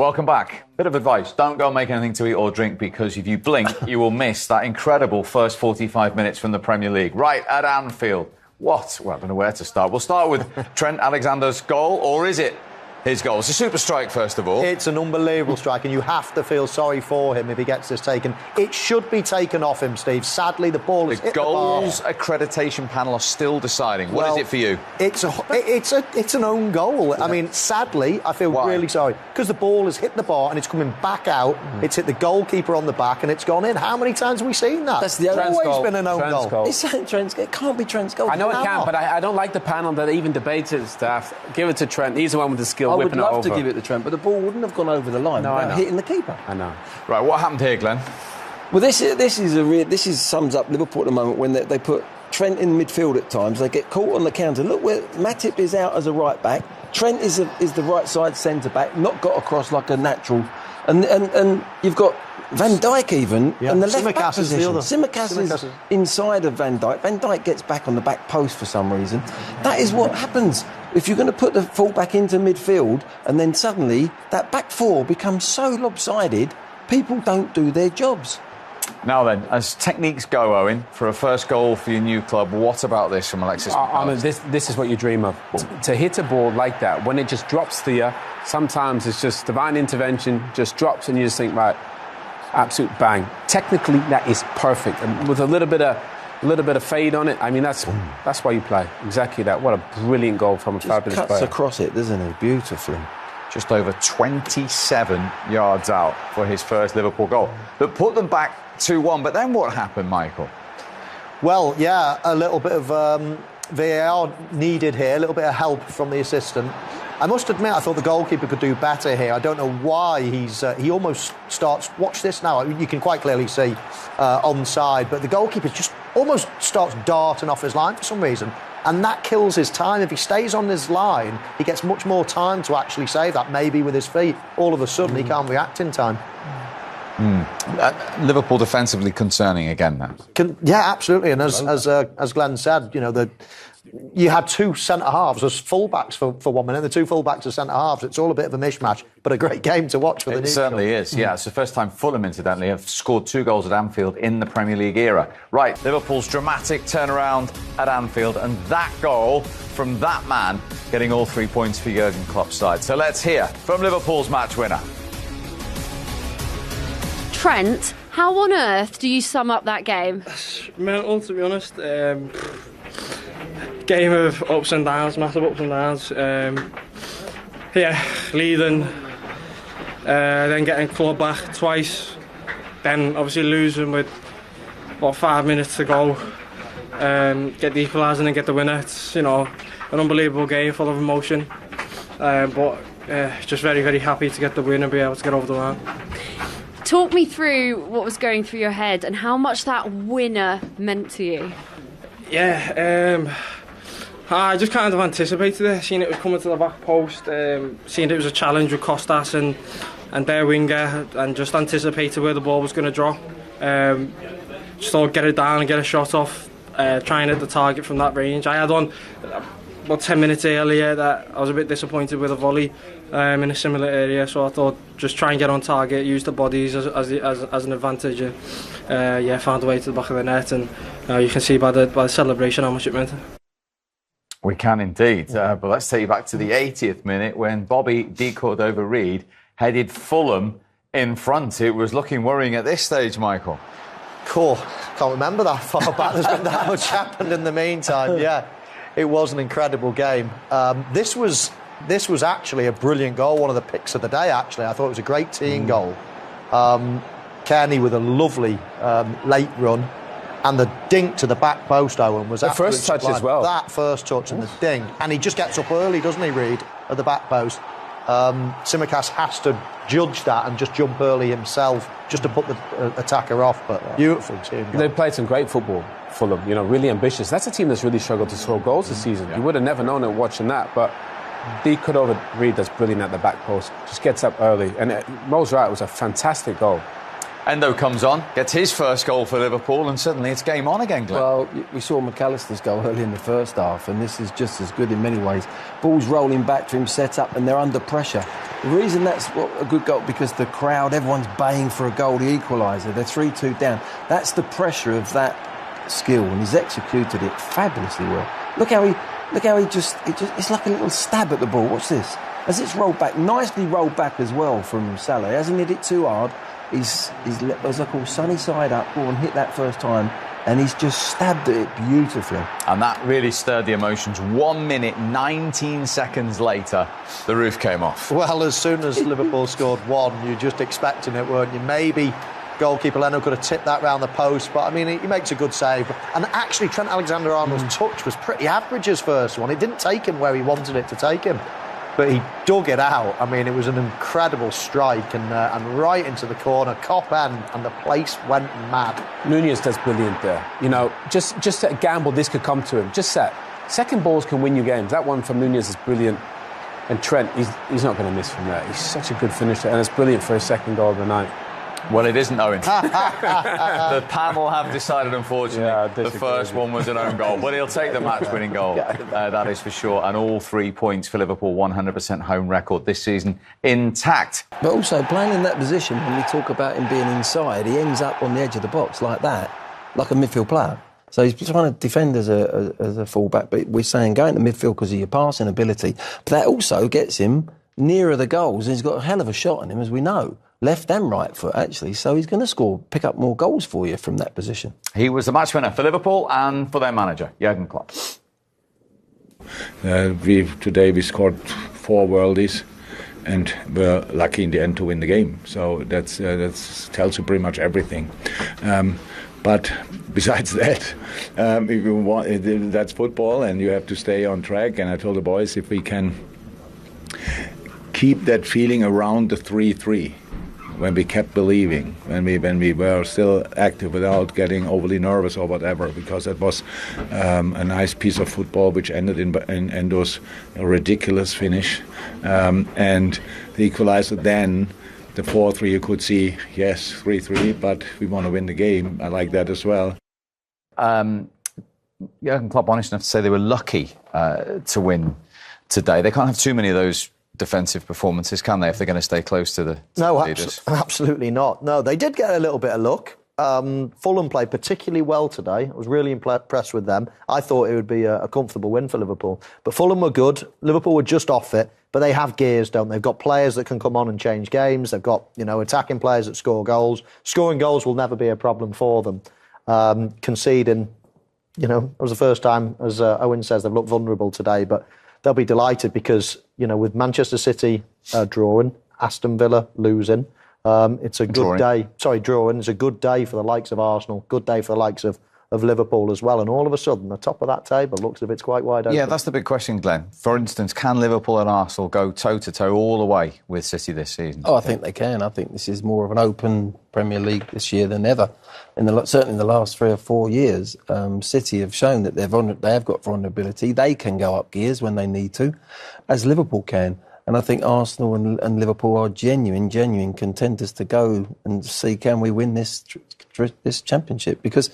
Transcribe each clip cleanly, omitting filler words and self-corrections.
Welcome back. Bit of advice. Don't go make anything to eat or drink because if you blink, you will miss that incredible first 45 minutes from the Premier League. Right at Anfield. What? Well, I don't know where to start. We'll start with Trent Alexander's goal, or is it his goal? It's a super strike, first of all. It's an unbelievable strike, and you have to feel sorry for him if he gets this taken. It should be taken off him, Steve. Sadly, the ball has hit the bar. The goals accreditation panel are still deciding. What is it for you? It's an own goal. I mean, sadly, I feel really sorry because the ball has hit the bar and it's coming back out. It's hit the goalkeeper on the back and it's gone in. How many times have we seen that? That's the always been an own goal. It's Trent's goal. It can't be Trent's goal. I know it can, but I don't like the panel that even debates it, staff. Give it to Trent. He's the one with the skill. I would love to give it to Trent, but the ball wouldn't have gone over the line without hitting the keeper. I know. Right, what happened here, Glenn? Well, this sums up Liverpool at the moment when they put Trent in midfield at times. They get caught on the counter. Look where Matip is out as a right back. Trent is the right side centre back, not got across like a natural. And you've got Van Dijk even in the left back position. Tsimikas is inside of Van Dijk. Van Dijk gets back on the back post for some reason. That is what happens if you're going to put the full-back into midfield and then suddenly that back four becomes so lopsided, people don't do their jobs. Now then, as techniques go, Owen, for a first goal for your new club, what about this from Alexis? This is what you dream of. To hit a ball like that, when it just drops to you, sometimes it's just divine intervention, just drops and you just think, right, absolute bang. Technically, that is perfect. And with a little bit of fade on it, I mean, that's why you play. Exactly that. What a brilliant goal from a fabulous player. Cuts across it, doesn't he? Beautifully. Just over 27 yards out for his first Liverpool goal. That put them back 2-1. But then what happened, Michael? Well, yeah, a little bit of VAR needed here, a little bit of help from the assistant. I must admit, I thought the goalkeeper could do better here. I don't know why he almost starts... Watch this now. You can quite clearly see onside, but the goalkeeper just almost starts darting off his line for some reason. And that kills his time. If he stays on his line, he gets much more time to actually save that, maybe with his feet. All of a sudden, he can't react in time. Liverpool defensively concerning again now. Yeah, absolutely. And as Glenn said, you know, you had two centre-halves as full-backs for 1 minute. The two full-backs as centre-halves. It's all a bit of a mishmash, but a great game to watch for the new club. It certainly is, yeah. It's the first time Fulham, incidentally, have scored 2 goals at Anfield in the Premier League era. Right, Liverpool's dramatic turnaround at Anfield, and that goal from that man getting all 3 points for Jurgen Klopp's side. So let's hear from Liverpool's match winner. Trent, how on earth do you sum up that game? Mental, to be honest. Game of ups and downs, massive ups and downs. Leading, then getting clawed back twice, then obviously losing with 5 minutes to go. Get the equaliser and then get the winner. It's, you know, an unbelievable game full of emotion. But just very, very happy to get the win and be able to get over the line. Talk me through what was going through your head and how much that winner meant to you. I just kind of anticipated it, seeing it was coming to the back post, seeing it was a challenge with Costas and their winger, and just anticipated where the ball was going to drop. Just thought get it down and get a shot off, trying at the target from that range. I had on about 10 minutes earlier that I was a bit disappointed with a volley in a similar area, so I thought just try and get on target, use the bodies as an advantage, and found a way to the back of the net, and you can see by the celebration how much it meant. We can indeed, but let's take you back to the 80th minute when Bobby De Cordova-Reid headed Fulham in front. It was looking worrying at this stage, Michael. Cool. Can't remember that far back. There's been that much happened in the meantime. Yeah, it was an incredible game. This was actually a brilliant goal, one of the picks of the day, actually. I thought it was a great team goal. Kearney with a lovely late run. And the dink to the back post, Owen, was the first touch as well. That first touch and the dink. And he just gets up early, doesn't he, Reid, at the back post. Tsimikas has to judge that and just jump early himself just to put the attacker off. But beautiful team. They played some great football, Fulham, you know, really ambitious. That's a team that's really struggled to score goals this season. You would have never known it watching that, but De Cordova-Reid does brilliant at the back post, just gets up early. And Mo's right, it was a fantastic goal. Endo comes on, gets his first goal for Liverpool, and suddenly it's game on again, Glenn. Well, we saw McAllister's goal early in the first half, and this is just as good in many ways. Ball's rolling back to him, set up, and they're under pressure. The reason that's a good goal, because the crowd, everyone's baying for a goal, the equaliser. They're 3-2 down. That's the pressure of that skill, and he's executed it fabulously well. Look how he just it's like a little stab at the ball. Watch this. As it's rolled back, nicely rolled back as well from Salah. He hasn't hit it too hard. He's as I call sunny side up, and hit that first time, and he's just stabbed at it beautifully. And that really stirred the emotions. 1 minute, 19 seconds later, the roof came off. Well, as soon as Liverpool scored one, you're just expecting it, weren't you? Maybe goalkeeper Leno could have tipped that round the post, but I mean, he makes a good save. And actually, Trent Alexander-Arnold's touch was pretty average his first one. It didn't take him where he wanted it to take him, but he dug it out. I mean, it was an incredible strike, and right into the corner, cop end, and the place went mad. Nunez does brilliant there. You know, just a gamble this could come to him. Just set. Second balls can win you games. That one from Nunez is brilliant. And Trent, he's not going to miss from there. He's such a good finisher, and it's brilliant for his second goal of the night. Well, it isn't, Owen. The panel have decided, unfortunately, the first one was an own goal. But he'll take the match-winning goal, that is for sure. And all 3 points for Liverpool, 100% home record this season intact. But also, playing in that position, when we talk about him being inside, he ends up on the edge of the box like that, like a midfield player. So he's trying to defend as a fullback, but we're saying go into midfield because of your passing ability. But that also gets him nearer the goals, and he's got a hell of a shot on him, as we know. Left and right foot, actually. So he's going to pick up more goals for you from that position. He was the match winner for Liverpool and for their manager, Jurgen Klopp. Today we scored 4 worldies and were lucky in the end to win the game. So that tells you pretty much everything. But besides that, if you want, that's football, and you have to stay on track. And I told the boys, if we can keep that feeling around the 3-3, when we kept believing, when we were still active without getting overly nervous or whatever, because it was a nice piece of football which ended in Endo's ridiculous finish. And the equalizer then, the 4-3, you could see, yes, 3-3, but we want to win the game. I like that as well. Jurgen Klopp, honest enough to say they were lucky to win today. They can't have too many of those defensive performances, can they, if they're going to stay close to the leaders? Absolutely not. No, they did get a little bit of luck. Fulham played particularly well today. I was really impressed with them. I thought it would be a comfortable win for Liverpool. But Fulham were good. Liverpool were just off it. But they have gears, don't they? They've got players that can come on and change games. They've got, attacking players that score goals. Scoring goals will never be a problem for them. Conceding, it was the first time, as Owen says, they've looked vulnerable today. But they'll be delighted because, with Manchester City drawing, Aston Villa losing, it's a good day. Drawing. It's a good day for the likes of Arsenal, good day for the likes of Liverpool as well. And all of a sudden, the top of that table looks as if it's quite wide open. Yeah, that's the big question, Glenn. For instance, can Liverpool and Arsenal go toe-to-toe all the way with City this season? Oh, I think they can. I think this is more of an open Premier League this year than ever. Certainly in the last 3 or 4 years, City have shown that they have got vulnerability. They can go up gears when they need to, as Liverpool can. And I think Arsenal and Liverpool are genuine contenders to go and see, can we win this championship? Because,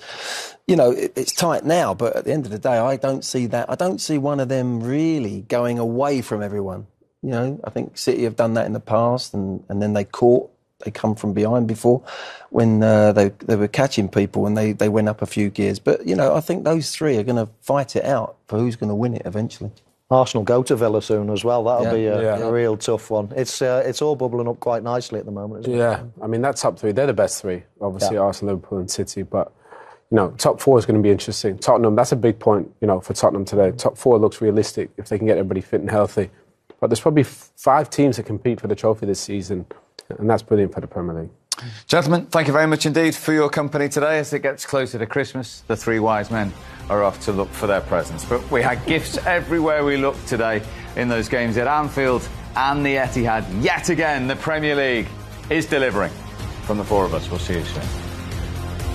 it's tight now, but at the end of the day, I don't see that. I don't see one of them really going away from everyone. I think City have done that in the past, and then they come from behind before when they were catching people and they went up a few gears. But, I think those three are going to fight it out for who's going to win it eventually. Arsenal go to Villa soon as well. That'll be a real tough one. It's all bubbling up quite nicely at the moment, isn't it? Yeah, I mean, that top 3, they're the best 3. Obviously, Arsenal, Liverpool and City. But, top 4 is going to be interesting. Tottenham, that's a big point, for Tottenham today. Top 4 looks realistic if they can get everybody fit and healthy. But there's probably 5 teams that compete for the trophy this season, and that's brilliant for the Premier League. Gentlemen, thank you very much indeed for your company today. As it gets closer to Christmas, the 3 wise men are off to look for their presents. But we had gifts everywhere we looked today in those games at Anfield and the Etihad. Yet again, the Premier League is delivering. From the 4 of us, we'll see you soon.